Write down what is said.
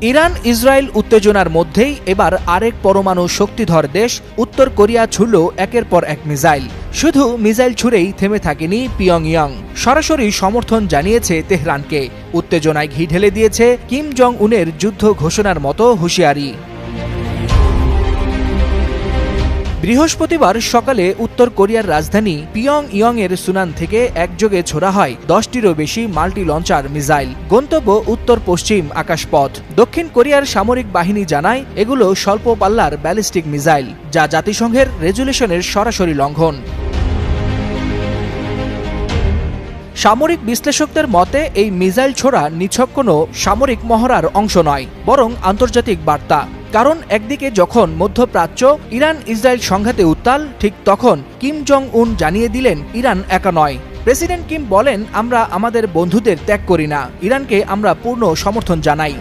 Iran Israel উত্তেজনার মধ্যেই এবার আরেক পরমাণু শক্তিধর দেশ উত্তর কোরিয়া ছুড়ল একের পর এক মিসাইল। শুধু মিসাইল ছুড়েই থেমে থাকেনি পিয়ংইয়ং, সরাসরি সমর্থন জানিয়েছে তেহরানকে। উত্তেজনায় ঘি ঢেলে দিয়েছে কিম জং উনের যুদ্ধ ঘোষণার মতো হুঁশিয়ারি। বৃহস্পতিবার সকালে উত্তর কোরিয়ার রাজধানী পিয়ংইয়ং এর সুনান থেকে একযোগে ছোড়া হয় 10টিরও বেশি মাল্টি লঞ্চার মিসাইল। গন্তব্য উত্তর পশ্চিম আকাশপথ। দক্ষিণ কোরিয়ার সামরিক বাহিনী জানায় এগুলো স্বল্প পাল্লার ব্যালিস্টিক মিসাইল, যা জাতিসংঘের রেজুলেশনের সরাসরি লঙ্ঘন। সামরিক বিশ্লেষকদের মতে এই মিসাইল ছোড়া নিছক কোনো সামরিক মহড়ার অংশ নয়, বরং আন্তর্জাতিক বার্তা। কারণ একদিকে যখন মধ্যপ্রাচ্য ইরান ইসরায়েল সংঘাতে উত্তাল, ঠিক তখন কিম জং উন জানিয়ে দিলেন ইরান একা নয়। প্রেসিডেন্ট কিম বলেন, আমরা আমাদের বন্ধুদের ত্যাগ করি না, ইরানকে আমরা পূর্ণ সমর্থন জানাই।